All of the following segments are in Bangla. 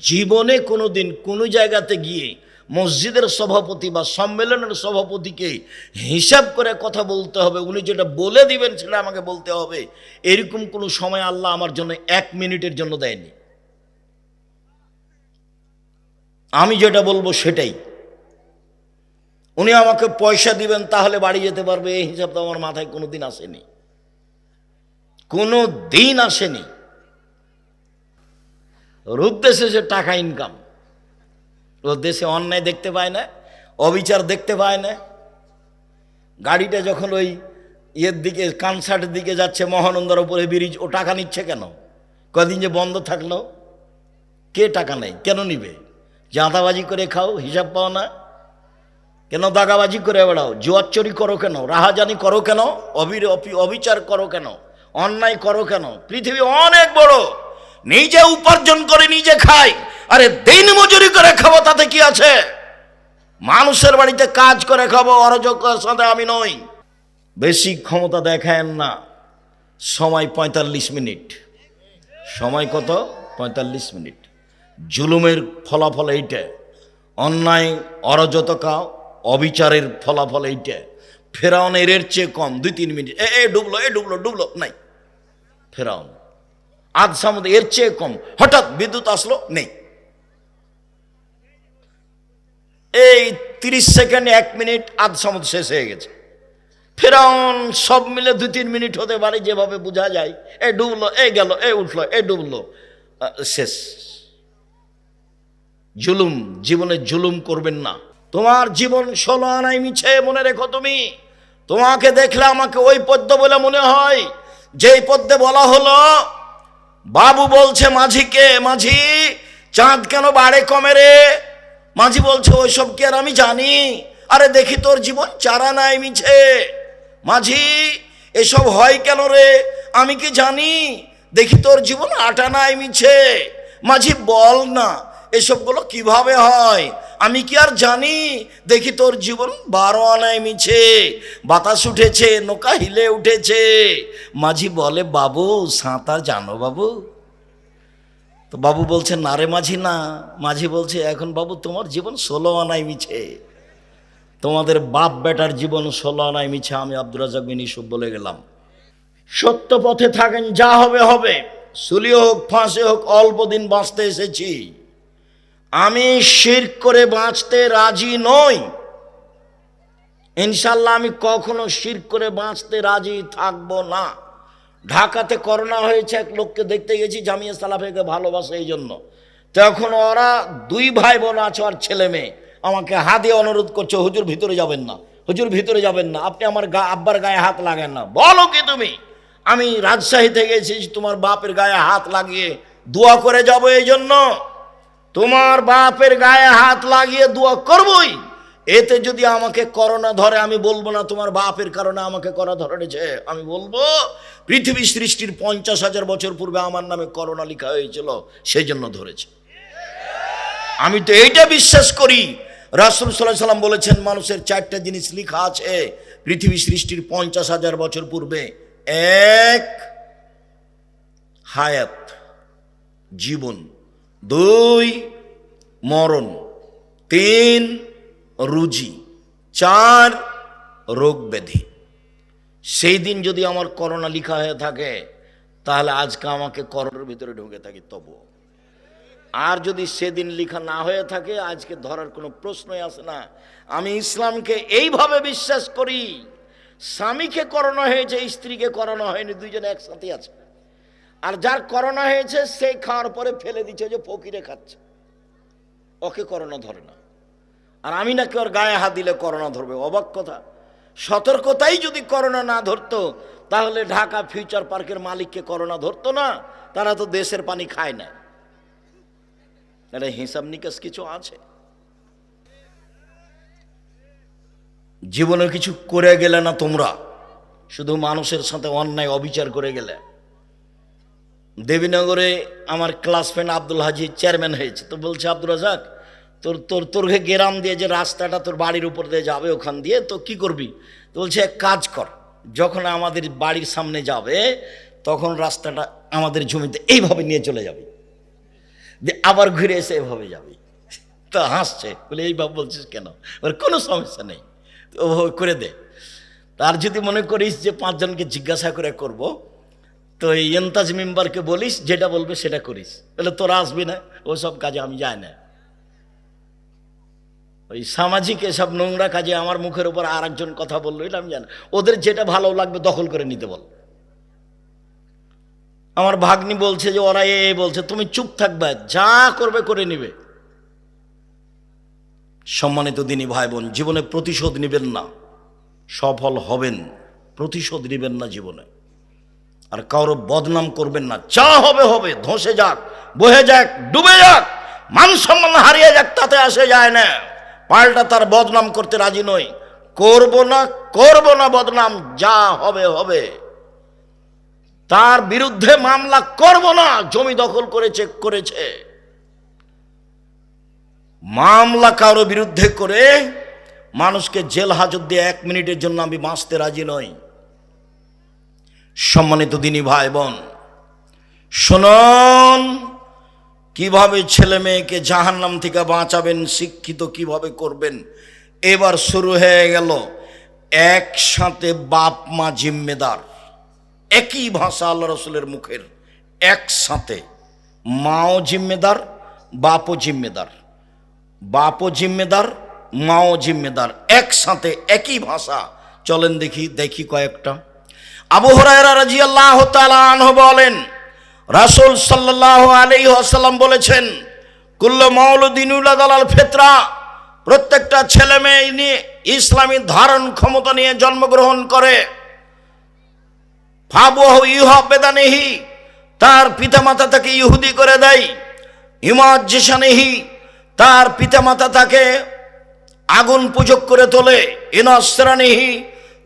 জীবনে কোনোদিন কোনো জায়গাতে গিয়ে মসজিদের সভাপতি বা সম্মেলনের সভাপতিকে হিসাব করে কথা বলতে হবে, উনি যেটা বলে দিবেন সেটা আমাকে বলতে হবে, এরকম কোনো সময় আল্লাহ আমার জন্য 1 মিনিটের জন্য দেয়নি। আমি যেটা বলবো সেটাই। উনি আমাকে পয়সা দিবেন তাহলে বাড়ি যেতে পারবে, এই হিসাব তো আমার মাথায় কোনোদিন আসেনি, কোনো দিন আসেনি। রূপ দেশে যে টাকা ইনকাম, ও দেশে অন্যায় দেখতে পায় না, অবিচার দেখতে পায় না। গাড়িটা যখন ওই ইয়ের দিকে কানসার্টের দিকে যাচ্ছে, মহানন্দার উপরে ব্রিজ, ও টাকা নিচ্ছে কেন? কদিন যে বন্ধ থাকলো, কে টাকা নেই? কেন নিবে? চাঁদাবাজি করে খাও, হিসাব পাও না কেন? দাগাবাজি করে বেড়াও, জুয়ার চুরি করো কেন? রাহাজানি করো কেন? অবিচার করো কেন? অন্যায় করো কেন? পৃথিবী অনেক বড়, নিজে উপার্জন করে নিজে খাই, আরে দিন মজুরি করে খাবো, তাতে কি আছে? মানুষের বাড়িতে কাজ করে খাবো, অরাজকতার সাথে আমি নই। বেশি ক্ষমতা দেখায়েন না। সময় 45 মিনিট। সময় কত? 45 মিনিট। জুলুমের ফলাফল এইটা, অন্যায় অরাজকতা অবিচারের ফলাফল এইটা। ফেরাউনের এর চেয়ে কম 2-3 মিনিট, ডুবলো নাই। ফেরাউন আধ সামুদ্র এর চেয়ে কম, হঠাৎ বিদ্যুৎ আসলো, নেই। এই 30 সেকেন্ড, 1 মিনিট, আধ সামুদ্র শেষ হয়ে গেছে। ফেরাউন সব মিলে 2-3 মিনিট হতে পারে, যেভাবে বোঝা যায়। এ ডুবলো, এ গেল, এ উঠলো, এ ডুবলো, শেষ। জুলুম, জীবনে জুলুম করবেন না। তোমার জীবন 16 আনাই মিছে, মনে রেখো। তুমি, তোমাকে দেখলে আমাকে ওই পদ্য বলে মনে হয় যেই পদ্যে বলা হলো, বাবু বলছে মাঝিকে, মাঝি চাঁদ কেন বাড়ে কমে রে? মাঝি বলছে ওইসব কি আর আমি জানি? আরে দেখি তোর জীবন 4 আনাই মিছে। মাঝি এসব হয় কেন রে? আমি কি জানি? দেখি তোর জীবন 8 আনাই মিছে। মাঝি বল না এসবগুলো কিভাবে হয়? আমি কি আর জানি? দেখি তোর জীবন 12 আনায় মিছে। বাতাস উঠেছে, নৌকা হিলে উঠেছে। মাঝি বলে বাবু সাঁতার জানো বাবু? তো বাবু বলছে না রে মাঝি না। মাঝি বলছে এখন বাবু তোমার জীবন 16 আনায় মিছে, তোমাদের বাপ বেটার জীবন 16 আনায় মিছে। আমি আব্দুর রাজ্জাক বিন ইউসুফ বলে গেলাম। সত্য পথে থাকেন, যা হবে হবে। সুলি হোক ফাঁসে হোক, অল্প দিন বাঁচতে এসেছি। আমি শিরক করে বাঁচতে রাজি নই। ইনশাল্লাহ আমি কখনো শিরক করে বাঁচতে রাজি থাকবো না। ঢাকাতে করোনা হয়েছে, এক লোককে দেখতে গেছি, জামিয়া সালাফিকে ভালোবাসে এই জন্য। তখন ওরা 2 ভাই বোন আছে, আর ছেলে মেয়ে আমাকে হাত দিয়ে অনুরোধ করছে, হুজুর ভিতরে যাবেন না, হুজুর ভিতরে যাবেন না, আপনি আমার আব্বার গায়ে হাত লাগেন না। বলো কি তুমি? আমি রাজশাহী থেকে এসেছি তোমার বাপের গায়ে হাত লাগিয়ে দোয়া করে যাব? এই জন্য তোমার বাপের গায়ে হাত লাগিয়ে দোয়া করবই। এতে যদি আমাকে করোনা ধরে, আমি বলবো না তোমার বাপের কারণে আমাকে করোনা ধরেছে, আমি বলবো পৃথিবী সৃষ্টির 50,000 বছর পূর্বে আমার নামে করোনা লেখা হয়েছিল, সেই জন্য ধরেছে। আমি তো এইটা বিশ্বাস করি, রাসূল সাল্লাল্লাহু আলাইহি সাল্লাম বলেছেন মানুষের 4টা জিনিস লেখা আছে পৃথিবী সৃষ্টির 50,000 বছর পূর্বে। 1 হায়াত, জীবন। 2 মরণ। 3 রুজি। 4 রোগ ব্যাধি। সেই দিন যদি আমার করোনা লেখা হয়ে থাকে, তাহলে আজকে আমাকে করোনার ভিতরে ঢুকে থাকি তবু। আর যদি সেদিন লেখা না হয়ে থাকে, আজকে ধরার কোনো প্রশ্নই আসে না। আমি ইসলামকে এইভাবে বিশ্বাস করি, স্বামীকে করোনা হয়েছে, স্ত্রীকে করোনা হয়নি, দুইজনে একসাথে আছে। আর যার করোনা হয়েছে সে খাওয়ার পরে ফেলে দিচ্ছে, যে ফকিরে খাচ্ছে, ওকে করোনা ধরে না। আর আমি নাকি ওর গায়ে হাত দিলে করোনা ধরবে? অবাক কথা। সতর্কতাই যদি করোনা না ধরতো, তাহলে ঢাকা ফিউচার পার্কের মালিককে করোনা ধরতো না। তারা তো দেশের পানি খায় না। এটা হিসাব নিকাশ কিছু আছে? জীবনে কিছু করে গেলে না তোমরা, শুধু মানুষের সাথে অন্যায় অবিচার করে গেলে। দেবীনগরে আমার ক্লাস ফ্রেন্ড আব্দুল হাজি চেয়ারম্যান হয়েছে, তো বলছে আব্দুর রাজ্জাক তোর গ্রাম দিয়ে যে রাস্তাটা তোর বাড়ির উপর দিয়ে যাবে, ওখান দিয়ে তো কি করবি? তো বলছে এক কাজ কর, যখন আমাদের বাড়ির সামনে যাবে তখন রাস্তাটা আমাদের জমিতে এইভাবে নিয়ে চলে যাবে। যে আবার ঘুরে এসে এভাবে যাবি। তো হাসছে, বলে এই বাপ বলছিস কেন? ওর কোনো সমস্যা নেই, ও করে দে। তার যদি মনে করিস যে 5 জনকে জিজ্ঞাসা করে করব, তো এই এন্তাজ মেম্বারকে বলিস যেটা বলবে সেটা করিস, বলে তোরা আসবি না, ওসব কাজে আমি যাই না। ওই সামাজিক এসব নোংরা কাজে আমার মুখের উপর আর একজন কথা বললো, এটা আমি জানি। ওদের যেটা ভালো লাগবে দখল করে নিতে বল। আমার ভাগ্নি বলছে যে ওরা এ বলছে, তুমি চুপ থাকবে, যা করবে করে নিবে। সম্মানিত দিনী ভাই বোন, জীবনে প্রতিশোধ নেবেন না, সফল হবেন। প্রতিশোধ নেবেন না জীবনে, আর কারো বদনাম করবেন না। যা হবে হবে, ধসে যাক, বহে যাক, ডুবে যাক, মান সম্মান হারিয়ে যাক, তাতে আসে যায় না। পাল্টা তার বদনাম করতে রাজি নই, করব না বদনাম, যা হবে হবে। তার বিরুদ্ধে মামলা করব না, জমি দখল করেছে। মামলা কারো বিরুদ্ধে করে মানুষকে জেল হাজত দিয়ে 1 মিনিটের জন্য আমি বাঁচতে রাজি নই। সম্মানিত দিনী ভাই বোন, শুনুন, কিভাবে ছেলে মেয়েকে জাহান্নাম থেকে বাঁচাবেন, শিক্ষিত কিভাবে করবেন। এবার শুরু হয়ে গেল একসাথে বাপ মা জিম্মেদার। একই ভাষা আল্লাহ রসুলের মুখের, একসাথে মাও জিম্মেদার, বাপও জিম্মেদার, বাপও জিম্মেদার, মাও জিম্মেদার, একসাথে একই ভাষা। চলেন দেখি কয়েকটা। আবু হুরায়রা রাদিয়াল্লাহু তাআলা আনহু বলেন, রাসূল সাল্লাল্লাহু আলাইহি ওয়াসাল্লাম বলেছেন, কুল্লু মাউলুদিন ইউলাদু আলাল ফিতরা, প্রত্যেকটা ছেলে মেয়ে নিয়ে ইসলামী ধারণ ক্ষমতা নিয়ে জন্মগ্রহণ করে। ফাবুহু ইউহাবেদানিহি, তার পিতামাতা তাকে ইহুদি করে দেয়। ইমাজ্জিসানিহি, তার পিতামাতা তাকে আগুন পূজক করে তোলে। ইনাসরানিহি,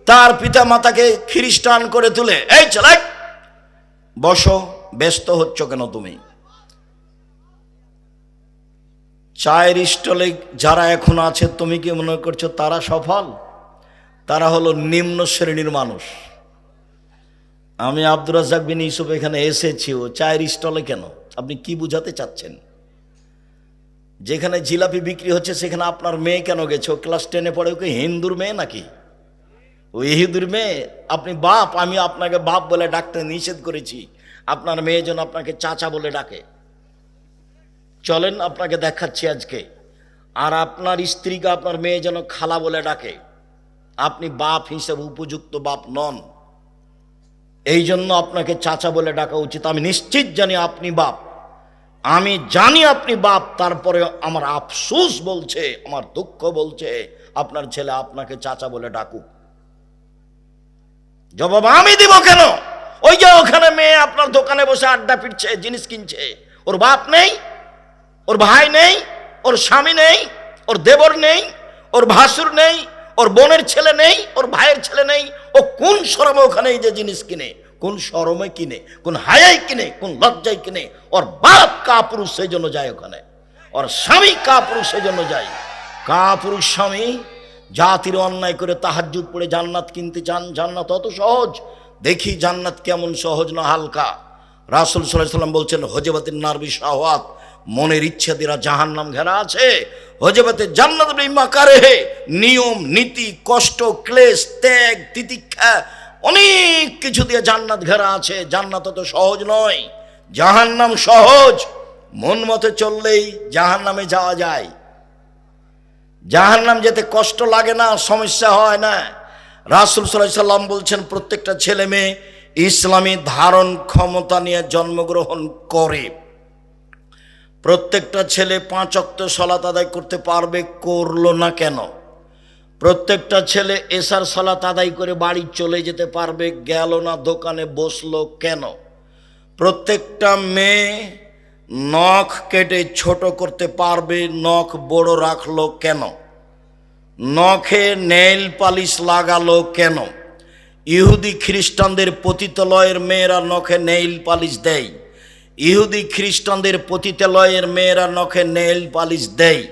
তার পিতামাতাকে খ্রিস্টান করে তোলে। এই চলে বসো, ব্যস্ত হচ্ছ কেন তুমি? চায়ের স্টলে যারা এখন আছে, তুমি কি মনে করছো তারা সফল? তারা হলো নিম্ন শ্রেণীর মানুষ। আমি আব্দুর রাজ্জাক বিন ইউসুফ এখানে এসেছি, ও চায়ের স্টলে কেন? আপনি কি বুঝাতে চাচ্ছেন? যেখানে জিলাপি বিক্রি হচ্ছে সেখানে আপনার মেয়ে কেন গেছে? ও ক্লাস 10-এ পড়ে, ওকে হিন্দুর মেয়ে নাকি? ওই হিন্দুর মেয়ে। আপনি বাপ, আমি আপনাকে বাপ বলে ডাকতে নিষেধ করেছি, আপনার মেয়ে যেন আপনাকে চাচা বলে ডাকে। চলেন আপনাকে দেখাচ্ছি আজকে। আর আপনার স্ত্রীকে আপনার মেয়ে যেন খালা বলে ডাকে। আপনি বাপ হিসেবে উপযুক্ত বাপ নন, এই জন্য আপনাকে চাচা বলে ডাকা উচিত। আমি নিশ্চিত জানি আপনি বাপ, আমি জানি আপনি বাপ, তারপরে আমার আফসোস বলছে, আমার দুঃখ বলছে আপনার ছেলে আপনাকে চাচা বলে ডাকুক। জবাব আমি দিব কেন? ওই যে ওখানে মেয়ে আপনার দোকানে বসে আড্ডা পিটছে, জিনিস কিনছে, ওর বাপ নেই, ওর ভাই নেই, ওর স্বামী নেই, ওর দেবর নেই, ওর ভাসুর নেই, ওর বোনের ছেলে নেই, ওর ভাইয়ের ছেলে নেই। ও কোন শরমে ওখানে এই যে জিনিস কিনে? কোন শরমে কিনে? কোন হায়াই কিনে? কোন লজ্জায় কিনে? ওর বাপ কাপুরুষ, সেই জন্য যায় ওখানে। ওর স্বামী কাপুরুষ, সেই জন্য যায়। কাপুরুষ স্বামী জাতির অন্যায় করে তাহাজ্জুদ পড়ে জান্নাত কিনতে চান। জান্নাত অত সহজ? দেখি জান্নাত কেমন সহজ না হালকা। রাসূল সাল্লাল্লাহু আলাইহি ওয়াসাল্লাম বলছেন, হজবাতিন নার বিশাওয়াত, মনের ইচ্ছা দ্বারা জাহান্নাম ঘেরা আছে। হজবাতে জান্নাত বিমাকারেহে, নিয়ম নীতি, কষ্ট, ক্লেশ, ত্যাগ, তিতিক্ষা, অনেক কিছু দিয়ে জান্নাত ঘেরা আছে। জান্নাত তো সহজ নয়, জাহান্নাম সহজ। মন মতো চললেই জাহান্নামে যাওয়া যায়। জাহান্নাম যেতে কষ্ট লাগে না, সমস্যা হয় না। রাসূল সাল্লাল্লাহু আলাইহি ওয়াসাল্লাম বলছেন, প্রত্যেকটা ছেলে মেয়ে ইসলামী ধারণ ক্ষমতা নিয়ে জন্মগ্রহণ করে। প্রত্যেকটা ছেলে 5 ওয়াক্ত সালাত আদায় করতে পারবে, করলো না কেন? প্রত্যেকটা ছেলে এশার সালাত আদায় করে বাড়ি চলে যেতে পারবে, গেল না দোকানে বসলো কেন? প্রত্যেকটা মেয়ে নখ কেটে ছোট করতে পারবে, নখ বড় রাখলো কেন? নখে নেইল পালিশ লাগালো কেন? ইহুদি খ্রিস্টানদের পতিতালয়ের মেয়েরা নখে নেইল পালিশ দেয়। ইহুদি খ্রিস্টানদের পতিতালয়ের মেয়েরা নখে নেইল পালিশ দেয়।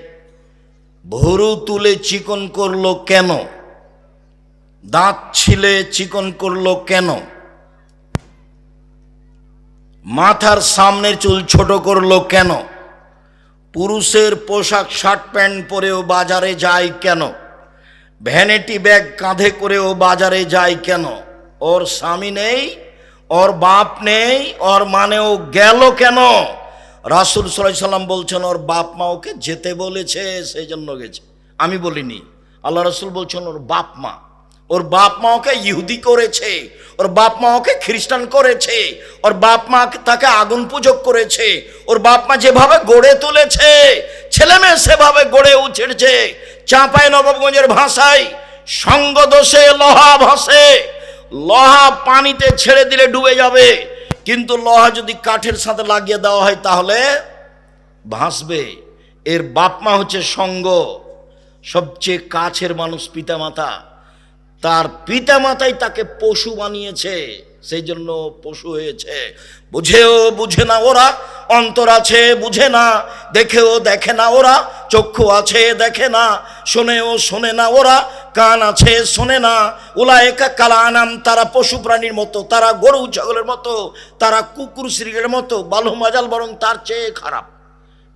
ভুরু তুলে চিকন করলো কেন? দাঁত ছিলে চিকন করলো কেন? মাথার সামনের চুল ছোট করলো কেন? পুরুষের পোশাক শার্ট প্যান্ট পরেও বাজারে যায় কেন? ভ্যানিটি ব্যাগ কাঁধে করেও বাজারে যায় কেন? ওর স্বামী নেই, ওর বাপ নেই, ওর মানেও গেল কেন? রাসূল সাল্লাল্লাহু আলাইহি সাল্লাম বলছেন ওর বাপ মা ওকে যেতে বলেছে, সেই জন্য গেছে। আমি বলিনি, আল্লাহ রাসূল বলছেন ওর বাপ মা। ওর বাপ মা ওকে ইহুদি করেছে, ওর বাপ মা ওকে খ্রিস্টান করেছে, ওর বাপ মা তাকে আগুন পূজক করেছে, ওর বাপ মা যেভাবে গড়ে তুলেছে ছেলে মেয়ে সেভাবে গড়ে উঠেছে। চাঁপাই নবাবগঞ্জের ভাষায় সঙ্গ দোষে লোহা ভাসে। লোহা পানিতে ছেড়ে দিলে ডুবে যাবে, কিন্তু লোহা যদি কাঠের সাথে লাগিয়ে দেওয়া হয় তাহলে ভাসবে। এর বাপ মা হচ্ছে সঙ্গ, সবচেয়ে কাছের মানুষ পিতামাতা। তার পিতামাতাই তাকে পশু বানিয়েছে, সেই জন্য পশু হয়েছে। বুঝেও বুঝে না ওরা, অন্তর আছে বুঝে না, দেখেও দেখে না ওরা, চক্ষু আছে দেখে না, শোনেও শোনে না ওরা, কান আছে শোনে না। উলায়েকা কাল আনাম, তারা পশু প্রাণীর মতো, তারা গরু ছাগলের মতো, তারা কুকুর শ্রীগের মতো, বালু মাজাল বরং তার চেয়ে খারাপ।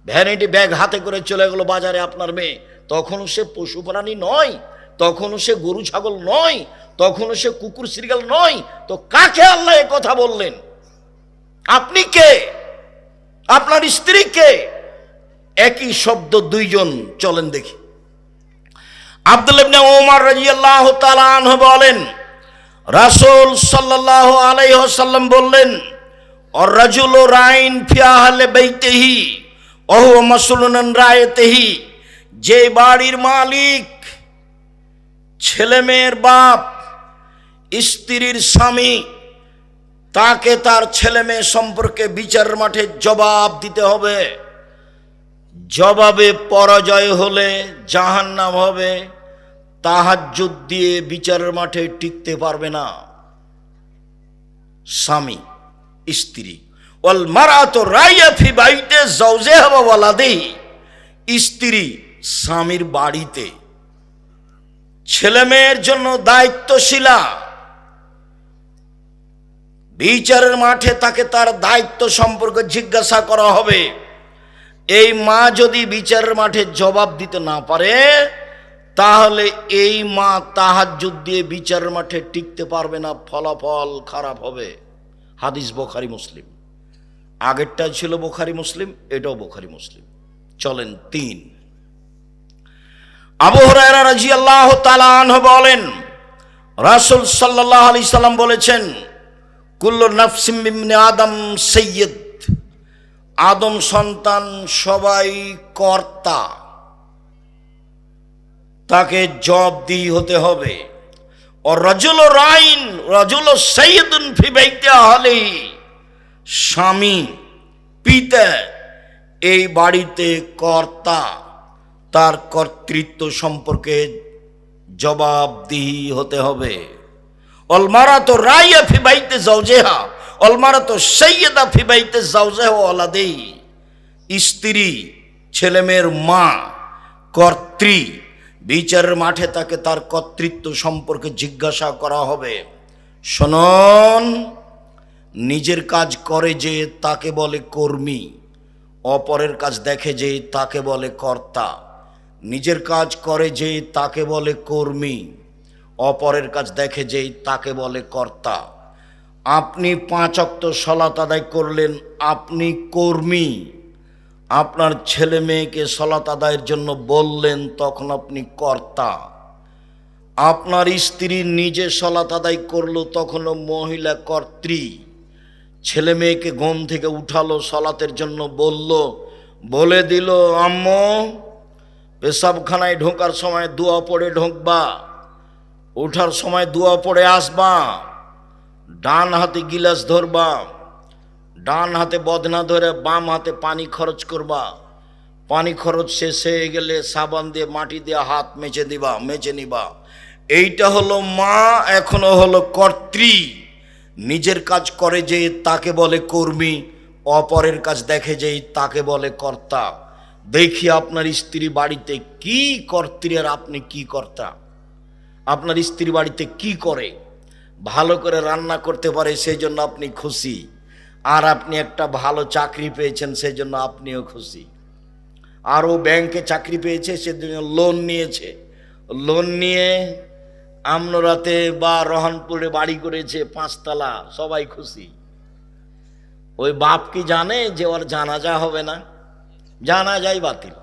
ভ্যানিটি ব্যাগ হাতে করে চলে গেল বাজারে আপনার মেয়ে, তখনও সে পশু প্রাণী নয়, তখনও সে গরু ছাগল নয়, তখনও সে কুকুর শ্রীগাল নয়। তো কাকে আল্লাহ এ কথা বললেন? আপনি কে? আপনার স্ত্রী কে? একই শব্দ দুইজন। চলেন দেখি। আব্দুল্লাহ ইবনে ওমর রাদিয়াল্লাহু তাআলা আনহু বলেন, রাসূল সাল্লাল্লাহু আলাইহি ওয়াসাল্লাম বললেন, আর রাজুলু রাইন ফি আহলি বাইতিহি ওয়া হুয়া মাসউলুন আন রায়াতিহি। যে বাড়ির মালিক, ছেলে মেয়ের বাপ, স্ত্রীর স্বামী, তাকে তার ছেলে মেয়ে সম্পর্কে বিচারের মাঠে জবাব দিতে হবে। জবাবে পরাজয় হলে জাহান্নাম হবে, তাহাজ্জুদ দিয়ে বিচারের মাঠে টিকতে পারবে না। স্বামী স্ত্রী, ওয়াল মারআতু রাইয়া ফি বাইতি যাওজিহা ওয়া ওয়ালাদিহি। স্ত্রী স্বামীর বাড়িতে ছেলে মেয়ের জন্য দায়িত্বশীলা। বিচারের মাঠে তাকে তার দায়িত্ব সম্পর্কে জিজ্ঞাসা করা হবে। এই মা যদি বিচারের মাঠে জবাব দিতে না পারে, তাহলে এই মা তাহাজ্জুদ দিয়ে বিচারের মাঠে টিকতে পারবে না, ফলাফল খারাপ হবে। হাদিস বুখারী মুসলিম। আগেরটা ছিল বুখারী মুসলিম, এটাও বুখারী মুসলিম। চলেন 3। আবু হুরায়রা রাদিয়াল্লাহু তাআলা আনহু বলেন, রাসূল সাল্লাল্লাহু আলাইহি সাল্লাম বলেছেন, কুল্লু নাফসিম মিন আদম সাইয়্যিদ। আদম সন্তান সবাই কর্তা, তাকে জবাবদিহি হতে হবে। আর রাজুলু রাইন রাজুলু সাইয়্যিদুন ফি বাইতি আহলিহি। স্বামী পিতা এই বাড়িতে কর্তা, তার কর্তৃত্ব সম্পর্কে জবাবদিহি হতে হবে। অল মারাতু রাইয়া ফি বাইতি যাওজিহা অল মারাতু সাইয়্যিদা ফি বাইতি যাওজিহা ওয়া ওয়ালাদিহি। স্ত্রী ছেলেমেয়ের মা, কর্ত্রী। বিচারের মাঠে তাকে তার কর্তৃত্ব সম্পর্কে জিজ্ঞাসা করা হবে। শুনুন, নিজের কাজ করে যে তাকে বলে কর্মী, অপরের কাজ দেখে যে তাকে বলে কর্তা। নিজের কাজ করে যে তাকে বলে কর্মী, অপরের কাজ দেখে যে তাকে বলে কর্তা। আপনি 5 ওয়াক্ত সালাত আদায় করলেন, আপনি কর্মী। আপনার ছেলে মেয়েকে সালাত আদায়ের জন্য বললেন, তখন আপনি কর্তা। আপনার স্ত্রী নিজে সালাত আদায় করলো, তখনও মহিলা কর্ত্রী। ছেলে মেয়েকে ঘুম থেকে উঠালো, সালাতের জন্য বলে দিল, আম্মু পেশাবখানায় ঢোকার সময় দোয়া পড়ে ঢোকবা, ওঠার সময় দোয়া পড়ে আসবা, ডান হাতে গিলাস ধরবা, ডান হাতে বদনা ধরে বাম হাতে পানি খরচ করবা, পানি খরচ শেষ হয়ে গেলে সাবান দিয়ে মাটি দিয়ে হাত মেজে নিবা। এইটা হলো মা, এখনো হলো কর্ত্রী। নিজের কাজ করে যে তাকে বলে কর্মী, অপরের কাজ দেখে যে তাকে বলে কর্তা। দেখি আপনার স্ত্রী বাড়িতে কি কর্ত্রী আর আপনি কি কর্তা। আপনার স্ত্রী বাড়িতে কি করে? ভালো করে রান্না করতে পারে, সেই জন্য আপনি খুশি। আর আপনি একটা ভালো চাকরি পেয়েছেন, সেই জন্য আপনিও খুশি। আরও ব্যাংকে চাকরি পেয়েছে, সেজন্য লোন নিয়েছে। লোন নিয়ে আমনরাতে বা রহনপুরে বাড়ি করেছে 5 তলা, সবাই খুশি। ওই বাপ কি জানে যে ওর জানাজা হবে না? জানাজাই বাতিল।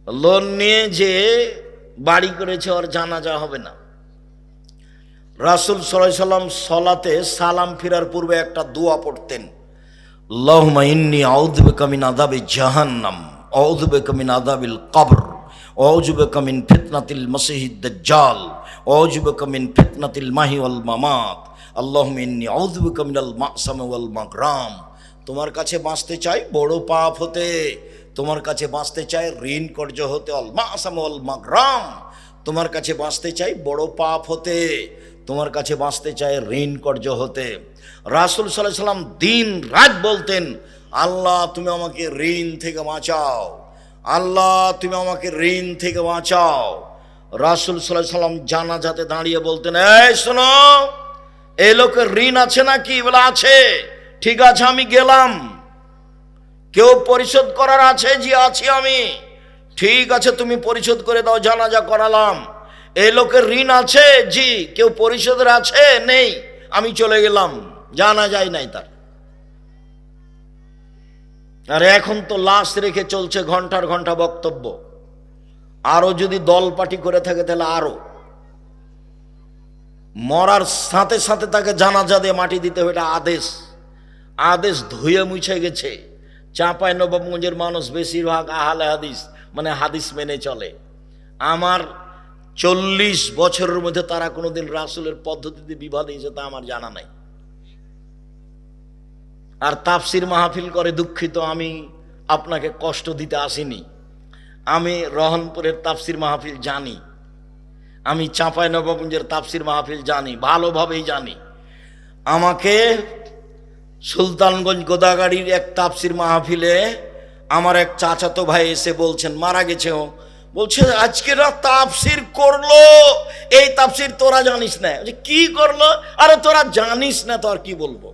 লোন নিয়ে যে বাড়ি করেছে ওর জানাজা হবে না। রাসূল সাল্লাল্লাহু আলাইহি সাল্লাম সালাতে সালাম ফিরার পূর্বে একটা দোয়া পড়তেন, আল্লাহুম্মা ইন্নী আউযু বিকা মিন আযাবি জাহান্নাম, আউযু বিকা মিন আযাবিল কবর, আউযু বিকা মিন ফিতনাতিল মাসিহিদ দাজ্জাল, আউযু বিকা মিন ফিতনাতিল মাহি ওয়াল মামাত, আল্লাহুম্মা ইন্নী আউযু বিকা মিনাল মা'সাম ওয়াল মাগরাম। তোমার কাছে বাঁচতে চাই বড় পাপ হতে, তোমার কাছে বাঁচতে চাই ঋণ কর্য হতে, আল মা'সাম ওয়াল মাগরাম। তোমার কাছে বাঁচতে চাই বড় পাপ হতে, তোমার কাছে বাঁচতে চাই ঋণ কর্য হতে। রাসূল সাল্লাল্লাহু আলাইহি সাল্লাম দিন রাত বলতেন, আল্লাহ তুমি আমাকে ঋণ থেকে বাঁচাও, আল্লাহ তুমি আমাকে ঋণ থেকে বাঁচাও। রাসূল সাল্লাল্লাহু আলাইহি সাল্লাম জানাজাতে দাঁড়িয়ে বলতেন, এই শোনো, এই লোকের ঋণ আছে নাকি? বলে আছে। ঠিক আছে, আমি গেলাম। কেউ পরিশোধ করার আছে? জি আছি আমি। ঠিক আছে, তুমি পরিশোধ করে দাও, জানাজা করালাম। এই লোকের ঋণ আছে? জি। কেউ পরিশোধের আছে? নেই। আমি চলে গেলাম, জানা যায় নাই তার। আর এখন তো লাশ রেখে চলছে ঘন্টার ঘন্টা বক্তব্য। আরো যদি দল পার্টি করে থাকে তাহলে আরো মরার সাথে সাথে তাকে জানাজা দিয়ে মাটি দিতে হবে, এটা আদেশ। আদেশ ধুয়ে মুছে গেছে। চাঁপাই নবাবগঞ্জের মানুষ বেশিরভাগ আহলে হাদিস, মানে হাদিস মেনে চলে। আমার 40 বছরের মধ্যে তারা কোনোদিন রাসূলের পদ্ধতিতে বিবাদ হয়েছে তা আমার জানা নাই। আর তাফসির মাহফিল করে, দুঃখিত, আমি আপনাকে কষ্ট দিতে আসিনি। আমি রহনপুরের তাফসির মাহফিল জানি, আমি চাঁপাই নবাবগঞ্জের তাফসির মাহফিল জানি, ভালোভাবেই জানি। আমাকে সুলতানগঞ্জ গোদাগাড়ির এক তাফসির মাহফিলে আমার এক চাচাতো ভাই এসে বলছেন, মারা গেছে ও, বলছে আজকে রাত তাফসির করলো, এই তাফসির তোরা জানিস না। কি করলো? আরে তোরা জানিস না তো আর কি বলবো?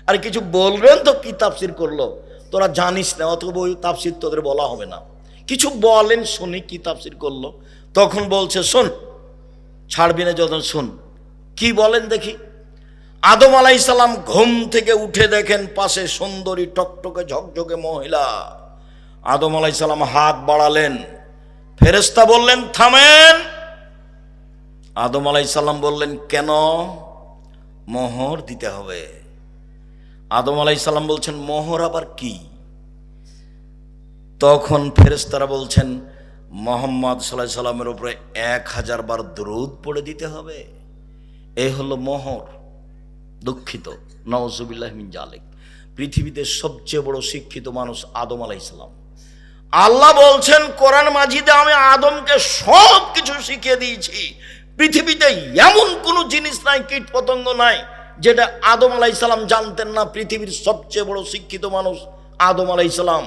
আর কিছু বলবেন তো, কি তাফসির করলো? তোরা জানিস না, অথবা ওই তাফসির তোদের বলা হবে না। কিছু বলেন শুনি, কি তাফসির করলো। তখন বলছে, শোন, ছাড়বি না যখন, শোন কি বলেন দেখি। আদম আলাইহিস সালাম ঘুম থেকে উঠে দেখেন পাশে সুন্দরী টকটকে ঝকঝকে মহিলা। আদম আলাইহিস সালাম হাত বাড়ালেন, ফেরেশতা বললেন থামেন। আদম আলাইহিস সালাম বললেন, কেন? মোহর দিতে হবে। আদম আলাইহিস সালাম বলছেন, মোহর আবার কি? তখন ফেরেশতারা বলছেন, মুহাম্মদ সাল্লাল্লাহু আলাইহি সাল্লামের উপরে 1000 বার দরুদ পড়ে দিতে হবে, এই হলো মোহর। দুঃখিত, নাউজুবিল্লাহি মিন জালিক। পৃথিবীতে সবচেয়ে বড় শিক্ষিত মানুষ আদম আলাইহিস সালাম। আল্লাহ বলছেন কোরআন মাজিদে, আমি আদমকে সব কিছু শিখিয়ে দিয়েছি। পৃথিবীতে এমন কোনো জিনিস নাই, কীট পতঙ্গ নাই, যেটা আদম আলাইহিস সালাম জানতেন না। পৃথিবীর সবচেয়ে বড় শিক্ষিত মানুষ আদম আলাইহিস সালাম,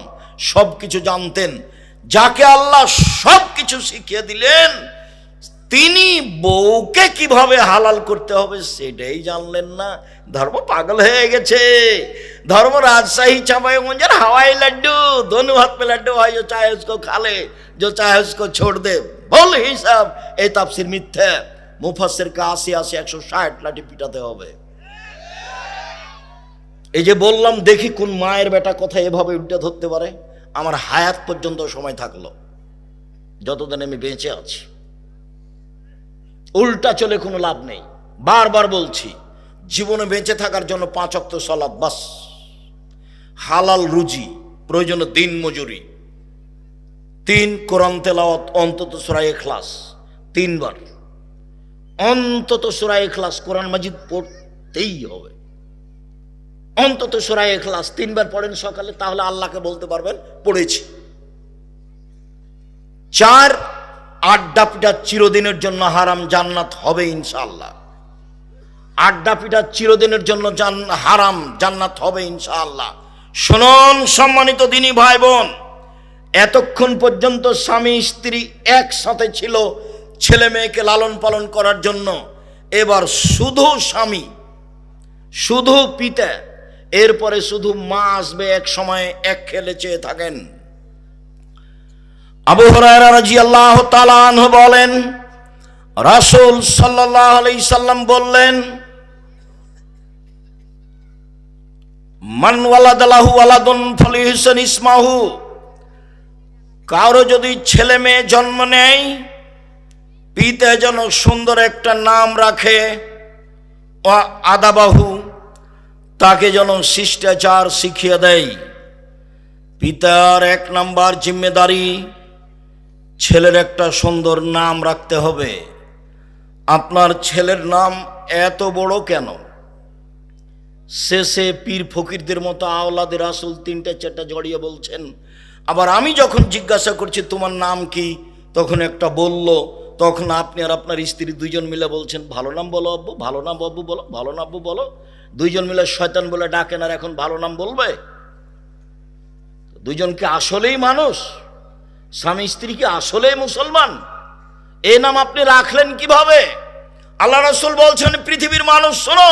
সব কিছু জানতেন। যাকে আল্লাহ সব কিছু শিখিয়ে দিলেন, তিনি বউকে কিভাবে হালাল করতে হবে সেটাই জানলেন না। ধর্ম পাগল হয়ে গেছে। ধর্ম রাজশাही चांपाईगंज हवाई लड्डू, दोनों हाथ में लड्डू है, जो चाहे उसको खा ले, जो चाहे उसको छोड़ दे। बोल हिसाब এই তাফসীর মিথ্যা। মুফাসসিরকে 80 160 লাঠি পিটাতে হবে। এই যে বললাম, দেখি কোন মায়ের বেটা কথা এভাবে উল্টে ধরতে পারে। আমার হায়াত পর্যন্ত সময় থাকলো, যতদিন আমি বেঁচে আছি। উল্টা চলে কোনো লাভ নেই। বারবার বলছি, জীবনে বেঁচে থাকার জন্য 5 ওয়াক্ত সালাত বাস, হালাল রুজি, প্রয়োজনে দিন মজুরি, 3 কোরআন তেলাওয়াত, অন্তত সূরা ইখলাস 3 বার, অন্তত সূরা ইখলাস কোরআন মাজিদ পড়তেই হবে। অন্তত সূরা ইখলাস 3 বার পড়েন সকালে, তাহলে আল্লাহকে বলতে পারবেন পড়েছি। 4 আড্ডা পিঠা চিরদিনের জন্য হারাম, জান্নাত হবে ইনশাআল্লাহ। আড্ডা পিঠা চিরদিনের জন্য হারাম, জান্নাত হবে ইনশাআল্লাহ। শুনুন সম্মানিত দিনী ভাই বোন, এতক্ষণ পর্যন্ত স্বামী স্ত্রী একসাথে ছিল ছেলে মেয়েকে লালন পালন করার জন্য। এবার শুধু স্বামী, শুধু পিতা, এরপরে শুধু মা আসবে। এক সময় এক খেলে চেয়ে থাকেন। আবু হুরায়রা রাদিয়াল্লাহু তাআলা আনহু বলেন, রাসূল সাল্লাল্লাহু আলাইহি সাল্লাম বললেন, মান ওয়ালাদালাহু ওয়ালাদুন ফালিহসান ইসমাহু, কারো যদি ছেলে মেয়ে জন্ম নেয় পিতা যেন সুন্দর একটা নাম রাখে, ও আদাবাহু, তাকে যেন শিষ্টাচার শিখিয়ে দেয়। পিতার 1 নাম্বার জিম্মেদারি ছেলের একটা সুন্দর নাম রাখতে হবে। আপনার ছেলের নাম এত বড় কেন? শেষে পীর ফকিরদের মতো আওলাদের রাসূল 3টা 4টা জড়িয়ে বলছেন। আবার আমি যখন জিজ্ঞাসা করছি তোমার নাম কি, তখন একটা বলল, তখন আপনি আর আপনার স্ত্রী 2জন মিলে বলছেন ভালো নাম বলো আব্বু, ভালো নাম আব্বু বলো, ভালো নাম আব্বু বলো। 2জন মিলে শয়তান বলে ডাকেন আর এখন ভালো নাম বলবে? 2জন কি আসলেই মানুষ? স্বামী স্ত্রী কি আসলেই মুসলমান? এই নাম আপনি রাখলেন কিভাবে? আল্লাহ রাসূল বলছেন, পৃথিবীর মানুষ শোনো,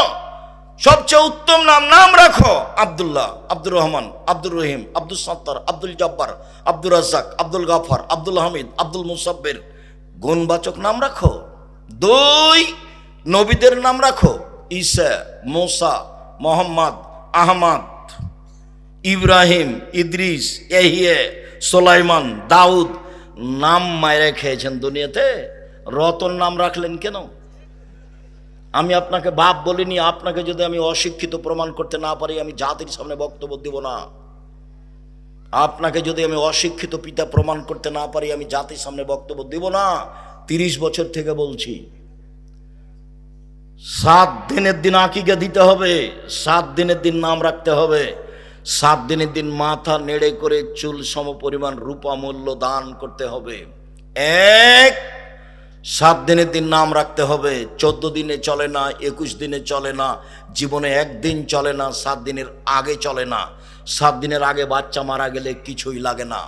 সবচেয়ে উত্তম নাম রাখো আব্দুল্লাহ, আব্দুর রহমান, আব্দুর রহিম, আব্দুল সত্তার, আব্দুল জব্বার, আব্দুর রাজ্জাক, আব্দুল গাফার, আব্দুল হামিদ, আব্দুল মুসাব্বির। গুণবাচক নাম রাখো। 2 নবীদের নাম রাখো, ঈসা, মুসা, মোহাম্মদ, আহমদ, ইব্রাহিম, ইদ্রিস, ইয়াহিয়া, সুলাইমান, দাউদ। নাম মায়েরা খেয়েছেন দুনিয়াতে, রতন নাম রাখলেন কেন? আমি আপনাকে বাপ বলিনি, আপনাকে যদি আমি অশিক্ষিত প্রমাণ করতে না পারি আমি জাতির সামনে বক্তব্য দেব না। আপনাকে যদি আমি অশিক্ষিত পিতা প্রমাণ করতে না পারি আমি জাতির সামনে বক্তব্য দেব না। 30 বছর থেকে বলছি, 7 দিনের দিন আকিকা দিতে হবে, 7 দিনের দিন নাম রাখতে হবে, 7 দিনের দিন মাথা নেড়ে করে চুল সম পরিমাণ রূপা মূল্য দান করতে হবে। 7 দিনের দিন নাম রাখতে হবে। 14 দিনে চলে না, 21 দিনে চলে না, জীবনে 1 দিন চলে না, 7 দিনের আগে চলে না। 7 দিনের আগে বাচ্চা মারা গেলে কিছুই লাগে না।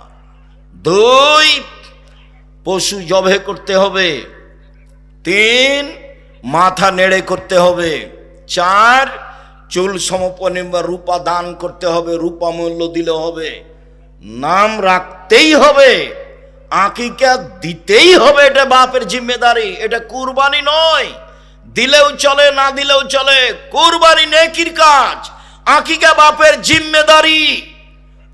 2 পশু জবে করতে হবে। 3 মাথা নেড়ে করতে হবে। 4 চুল সমপরিমাণ রূপা দান করতে হবে, রূপা মূল্য দিলে হবে। নাম রাখতেই হবে, আকিকা দিতেই হবে। এটা বাপের জিম্মেদারি, এটা কুরবানি নয়। দিলেও চলে, না দিলেও চলে, কুরবানি নেকির কাজ, আকিকা বাপের জিম্মেদারি।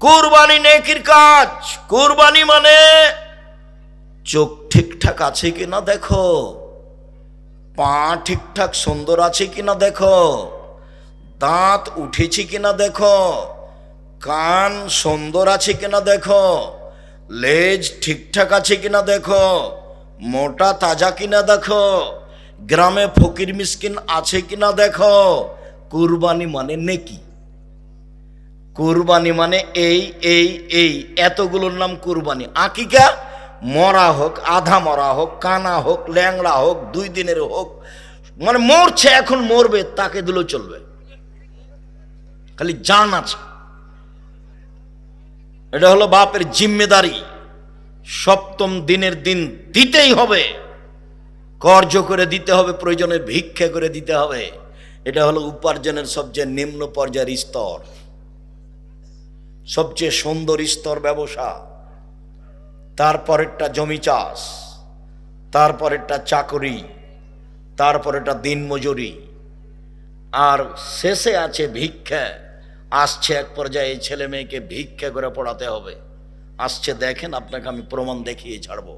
কুরবানি নেকির কাজ। কুরবানি মানে চোখ ঠিকঠাক আছে কিনা দেখো, পা ঠিকঠাক সুন্দর আছে কিনা দেখো, দাঁত উঠেছে কিনা দেখো, কান সুন্দর আছে কিনা দেখো, লেজ ঠিকঠাক আছে কিনা দেখো, মোটা তাজা কিনা দেখো, গ্রামে ফকির মিসকিন আছে কিনা দেখো। কুরবানি মানে নেকি। কুরবানি মানে এই এতগুলোর নাম কুরবানি। আকিকা মরা হোক, আধা মরা হোক, কানা হোক, ল্যাংড়া হোক, 2 দিনের হোক, মানে মরছে এখন মরবে তাকে দিলেও চলবে, খালি জান আছে। এটা হলো বাপের জিম্মেদারি। 7ম দিনের দিন দিতেই হবে, কর্জ করে দিতে হবে, প্রয়োজনে ভিক্ষা করে দিতে হবে। এটা হলো উপার্জনের সবচেয়ে নিম্ন পর্যায়ের স্তর, সবচেয়ে সুন্দর স্তর ব্যবসা। তারপরেরটা জমি চাষ, তারপরেরটা চাকরি, তারপরেরটা দিনমজুরি, আর শেষে আছে ভিক্ষা। আসছে এক পর্যায়ে ছেলে মেয়েকে ভিক্ষা করে পড়াতে হবে। আসছে, দেখেন, আপনাকে আমি প্রমাণ দেখিয়ে ছাড়বো।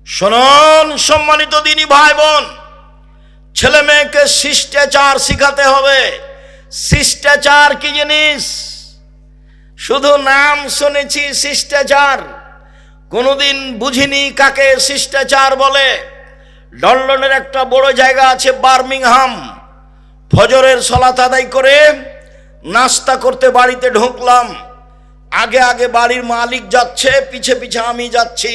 শুনুন সম্মানিত দিনী ভাই বোন, ছেলে মেয়েকে শিষ্টাচার শিখাতে হবে। শিষ্টাচার কি জিনিস? শুধু নাম শুনেছি শিষ্টাচার, কোনোদিন বুঝিনি কাকে শিষ্টাচার বলে। লন্ডনের একটা বড় জায়গা আছে বার্মিংহাম। ফজরের সালাত আদায় করে নাস্তা করতে বাড়িতে ঢুকলাম। আগে আগে বাড়ির মালিক যাচ্ছে, পিছে পিছে আমি যাচ্ছি।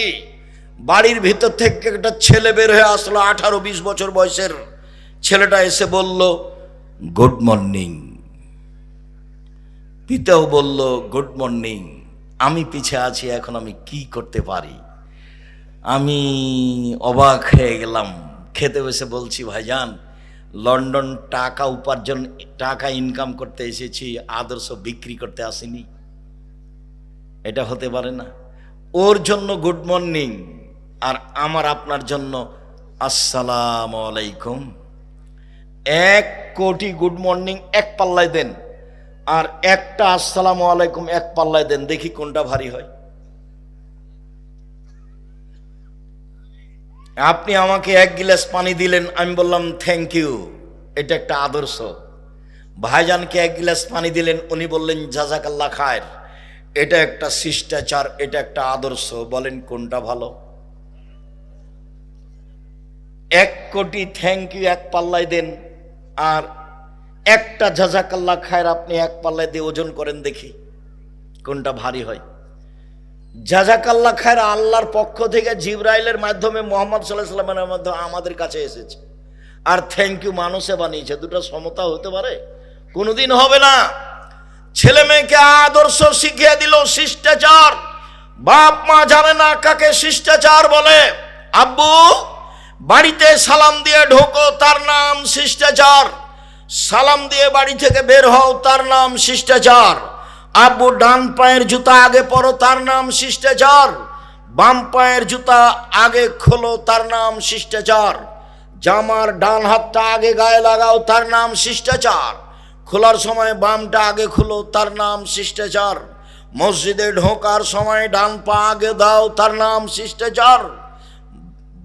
বাড়ির ভিতর থেকে একটা ছেলে বের হয়ে আসলো, 18-20 বছর বয়সের ছেলেটা এসে বলল গুড মর্নিং। পিতাও বলল গুড মর্নিং। আমি পিছে আছি, এখন আমি কি করতে পারি? আমি অবাক হয়ে গেলাম। খেতে বসে বলছি, ভাইজান, লন্ডন টাকা উপার্জন, টাকা ইনকাম করতে এসেছি, আদর্শ বিক্রি করতে আসিনি। এটা হতে পারে না। ওর জন্য গুড মর্নিং, আর আমার আপনার জন্য আসসালামু আলাইকুম। 1,000,000 গুড মর্নিং এক পাল্লায় দেন, আর একটা আসসালামু আলাইকুম এক পাল্লায় দেন, দেখি কোনটা ভারী হয়। আপনি আমাকে 1 গিলাস পানি দিলেন, আমি বললাম থ্যাংক ইউ, এটা একটা আদর্শ। ভাইজানকে 1 গিলাস পানি দিলেন, উনি বললেন জাযাকাল্লাহ খায়ের, এটা একটা শিষ্টাচার, এটা একটা আদর্শ। বলেন কোনটা ভালো? 1,000,000 থ্যাংক ইউ এক পাল্লায় দেন, আর একটা জাযাকাল্লাহ খায়ের আপনি এক পাল্লায় দিয়ে ওজন করেন, দেখি কোনটা ভারী হয়। জাযাকাল্লাহ খায়ের আল্লাহর পক্ষ থেকে জিবরাইলের মাধ্যমে মুহাম্মদ সাল্লাল্লাহু আলাইহি ওয়াসাল্লামের মাধ্যমে আমাদের কাছে এসেছে, আর থ্যাংক ইউ মানুষে বানিয়েছে। দুটো সমতা হতে পারে? কোনোদিন হবে না। ছেলে মেয়েকে আদর্শ শিখিয়ে দিল, শিষ্টাচার। বাপ মা জানে না কাকে শিষ্টাচার বলে। আব্বু বাড়িতে সালাম দিয়ে ঢোকো, তার নাম শিষ্টাচার। সালাম দিয়ে বাড়ি থেকে বের হও, তার নাম শিষ্টাচার। আব্বু ডান পায়ের জুতা আগে পরো, তার নাম শিষ্টাচার। বাম পায়ের জুতা আগে খোলো, তার নাম শিষ্টাচার। জামার ডান হাতটা আগে গায়ে লাগাও, তার নাম শিষ্টাচার। খোলার সময় বামটা আগে খুলো, তার নাম শিষ্টাচার। মসজিদে ঢোকার সময় ডান পা আগে দাও, তার নাম শিষ্টাচার।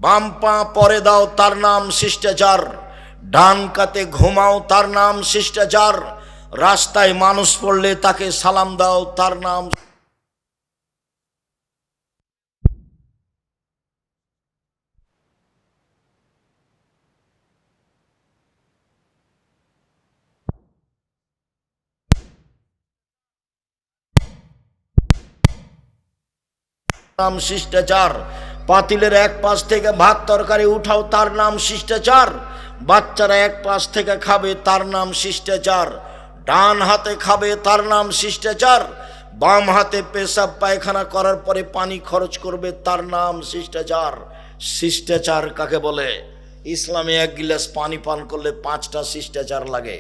বাম পা পরে দাও, তার নাম শিষ্টাচার। ডান কাতে ঘুমাও, তার নাম শিষ্টাচার। রাস্তায় মানুষ পড়লে তাকে সালাম দাও, তার নাম। নাম শিষ্টাচার। পাতিলের এক পাশ থেকে ভাত তরকারি উঠাও, তার নাম শিষ্টাচার। বাচ্চারা এক পাশ থেকে খাবে, তার নাম শিষ্টাচার। ডান হাতে খাবে, তার নাম শিষ্টাচার। বাম হাতে পেশাব পায়খানা করার পরে পানি খরচ করবে, তার নাম শিষ্টাচার। শিষ্টাচার কাকে বলে? ইসলামে 1 গিলাস পানি পান করলে 5টা শিষ্টাচার লাগে।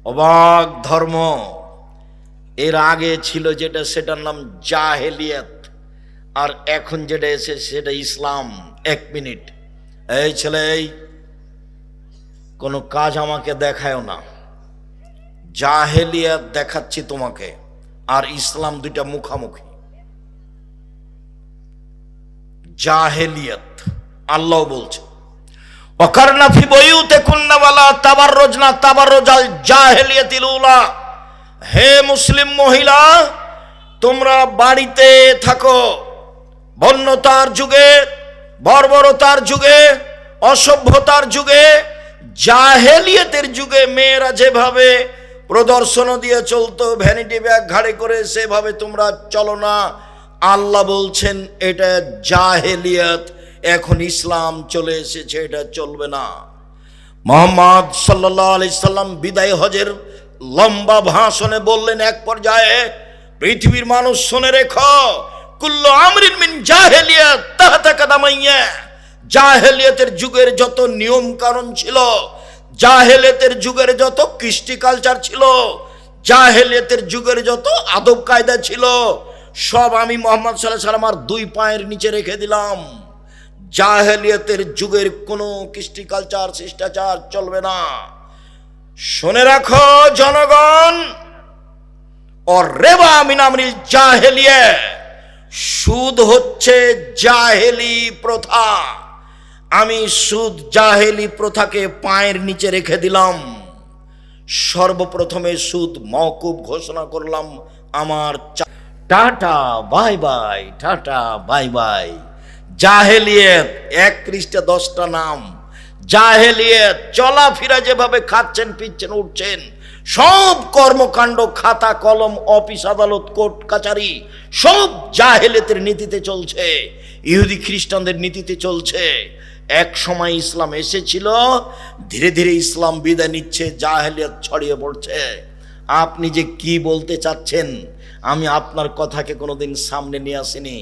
অবাক ধর্ম। এর আগে ছিল যেটা, সেটার নাম জাহেলিয়াত, আর এখন যেটা এসে সেটা ইসলাম। 1 মিনিট, এই ছেলে, এই কোনো কাজ আমাকে দেখায়ও না। জাহেলিয়াত দেখাচ্ছি তোমাকে, আর ইসলাম দুইটা মুখামুখি। জাহেলিয়াত আল্লাহ বলছে ওয়াকারনা ফি বুয়ুতিকুন্না ওয়ালা তাবাররুজনা তাবাররুজাল জাহেলিয়াতিল উলা। হে মুসলিম মহিলা, তোমরা বাড়িতে থাকো। বন্যতার যুগে, বর্বরতার যুগে, অসভ্যতার যুগে, জাহেলিয়াতের যুগে মেয়েরা যেভাবে প্রদর্শন দিয়ে চলতো, ভ্যানিটি ব্যাগ ঘাড়ে করে, সেভাবে তোমরা চলো না। আল্লাহ বলছেন এটা জাহেলিয়াত। এখন ইসলাম চলে এসেছে, এটা চলবে না। মুহাম্মদ সাল্লাল্লাহু আলাইহি সাল্লাম বিদায় হজের লম্বা ভাষণে বললেন এক পর্যায়ে, পৃথিবীর মানুষ শুনে রেখো, কুল্লু আমরিন মিন জাহেলিয়াত তাহতা কাদামাইয়া। জাহেলিয়াতের যুগের যত নিয়ম কানুন ছিল, জাহেলিয়াতের যুগের যত কৃষ্টি কালচার ছিল, জাহেলিয়াতের যুগের যত আদব কায়দা ছিল, সব আমি মুহাম্মদ সাল্লাল্লাহু আলাইহি ওয়াসাল্লাম আর 2 পায়ের নিচে রেখে দিলাম। জাহেলিয়াতের যুগের কোনো কৃষ্টি কালচার, শিষ্টাচার চলবে না। শুনে রাখো জনগণ, আর রেবা মিন আমরিল জাহেলিয়া, সুদ হচ্ছে জাহেলি প্রথা। আমি সুদ, জাহেলি প্রথাকে পায়ের নিচে রেখে দিলাম। সর্বপ্রথমে সুদ মওকুফ ঘোষণা করলাম আমার। Tata bye bye, tata bye bye. জাহেলিয়াত 1 পৃষ্ঠা 10টা নাম। জাহেলিয়াত চলাফেরা, যেভাবে খাচ্ছেন, পিচ্ছেন, উঠছেন, সব কর্মকাণ্ড, খাতা কলম, অফিস আদালত, কোর্ট কাচারি, সব জাহেলিয়াতের নীতিতে চলছে, ইহুদি খ্রিস্টানদের নীতিতে চলছে। এক সময় ইসলাম এসেছিল, ধীরে ধীরে ইসলাম বিদায় নিচ্ছে, জাহেলিয়াত ছড়িয়ে পড়ছে। আপনি যে কি বলতে চাচ্ছেন, আমি আপনার কথাকে কোনোদিন সামনে নিয়ে আসিনি।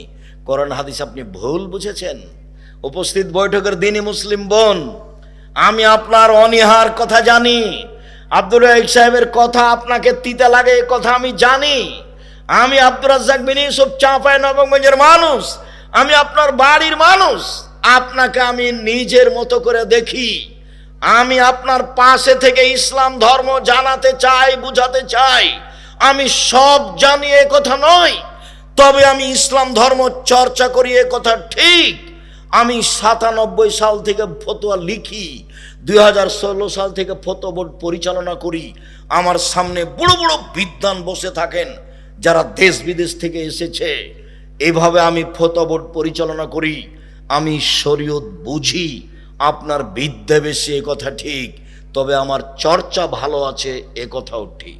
কোরআন হাদিস আপনি ভুল বুঝেছেন। উপস্থিত বৈঠকের দিনই মুসলিম বোন, আমি আপনার অনীহার কথা জানি। আব্দুল রাহিক সাহেবের কথা আপনাকে তিতা লাগে, এ কথা আমি জানি। আমি আব্দুর রাজ্জাক বিন ইউসুফ চাঁপাই নবাবগঞ্জের মানুষ, আমি আপনার বাড়ির মানুষ। আপনাকে আমি নিজের মতো করে দেখি। আমি আপনার পাশে থেকে ইসলাম ধর্ম জানাতে চাই, বুঝাতে চাই। আমি সব জানি এ কথা নয়, তবে আমি ইসলাম ধর্ম চর্চা করি এ কথা ঠিক। আমি 97 সাল থেকে ফতোয়া লিখি, 2016 সাল থেকে ফতোয়া বোর্ড পরিচালনা করি। আমার সামনে বড় বড় বিদ্বান বসে থাকেন যারা দেশ বিদেশ থেকে এসেছে। এইভাবে আমি ফতোয়া বোর্ড পরিচালনা করি। আমি শরীয়ত বুঝি। আপনার বিদ্যা বেশি এ কথা ঠিক, তবে আমার চর্চা ভালো আছে এ কথাও ঠিক।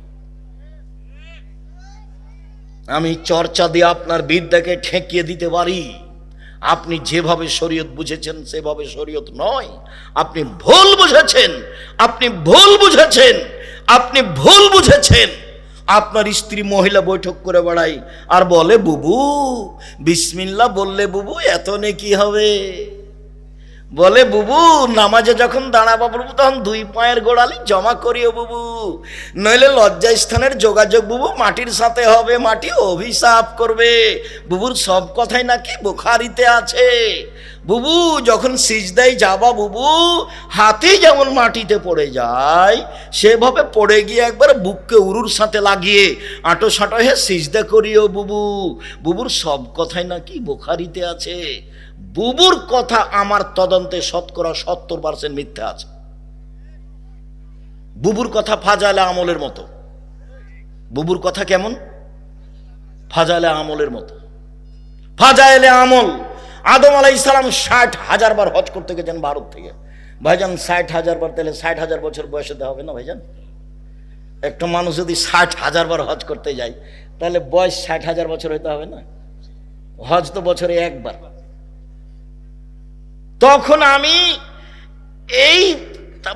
আমি চর্চা দিয়ে আপনার বিদ্যাকে ঠেকিয়ে দিতে পারি। আপনি যেভাবে শরীয়ত বুঝেছেন সেভাবে শরীয়ত নয়। আপনি ভুল বুঝেছেন, আপনি ভুল বুঝেছেন, আপনি ভুল বুঝেছেন। আপনার স্ত্রী মহিলা বৈঠক করে বেড়াই আর বলে বুবু বিসমিল্লাহ বললে বুবু এত নেকি হবে। বলে বুবু নামাজে যখন দাঁড়াবো বুবু তখন 2 পায়ের গোড়ালি জমা করিও বুবু, নইলে লজ্জা স্থানের যোগাযোগ বুবু মাটির সাথে হবে, মাটি অভিশাপ করবে। বুবুর সব কথাই নাকি বুখারীতে আছে। বুবু যখন সিজদায় যাবা বুবু হাতি যেমন মাটিতে পড়ে যায় সেভাবে পড়ে গিয়ে একবার বুককে উরুর সাথে লাগিয়ে আঁটো সাঁটো হয়ে সিজদা করিও বুবু। বুবুর সব কথাই নাকি বুখারীতে আছে। বুবুর কথা আমার তদন্তে 70% মিথ্যা আছে। বুবুর কথা ফাজাইলে আমলের মতো। বুবুর কথা কেমন? ফাজাইলে আমলের মতো। ফাজাইলে আমল। আদম আলাইহিস সালাম 60,000 বার হজ করতে গেছেন ভারত থেকে। ভাইজান 60,000 বার, তাহলে 60,000 বছর বয়সে দেওয়া হবে না ভাইজান? একটা মানুষ যদি 60,000 বার হজ করতে যায় তাহলে বয়স 60,000 বছর হইতে হবে না? হজ তো বছরে একবার। তখন আমি এই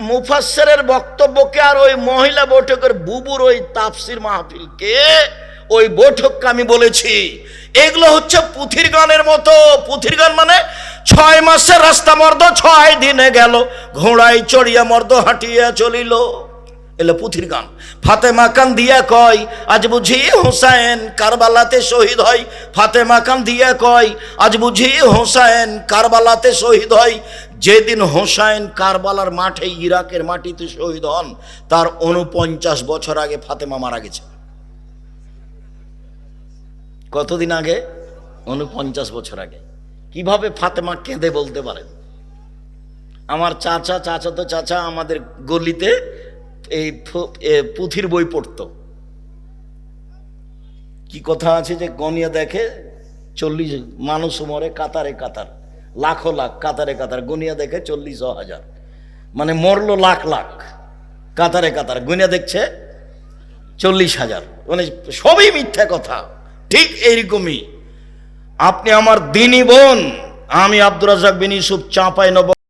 মুফাসসিরের বক্তব্যকে আর ওই মহিলা বৈঠকের বুবুর ওই তাফসির মাহফিলকে, ওই বৈঠককে আমি বলেছি এগুলো হচ্ছে পুথির গানের মতো। পুথির গান মানে 6 মাসের রাস্তা মর্দ 6 দিনে গেল, ঘোড়ায় চড়িয়া মর্দ হাঁটিয়া চলিল, এলো পুথির গান। ফাতেমা কান দিয়া কয় আজ বুঝি হোসাইন কারবালাতে শহীদ হয়। ফাতেমা কান দিয়া কয় আজ বুঝি হোসাইন কারবালাতে শহীদ হয়। যেদিন হোসাইন কারবালার মাঠে ইরাকের মাটিতে শহীদ হন তার 49 বছর আগে ফাতেমা মারা গেছে। কতদিন আগে? 49 বছর আগে। কিভাবে ফাতেমা কেঁদে বলতে পারেন? আমার চাচাতো চাচা আমাদের গলিতে এই পুথির বই পড়তো। কি কথা আছে যে গনিয়া দেখে 40 মানুষ মরে কাতারে কাতার, লাখো লাখ কাতারে কাতার, গনিয়া দেখে 40,000, মানে মরলো লাখ লাখ, কাতারে কাতার গনিয়া দেখছে 40,000, মানে সবই মিথ্যা কথা। ঠিক এইরকমই আপনি আমার দিনী বোন, আমি আব্দুর রাজ্জাক বিন ইউসুফ চাঁপাই নবাবগঞ্জ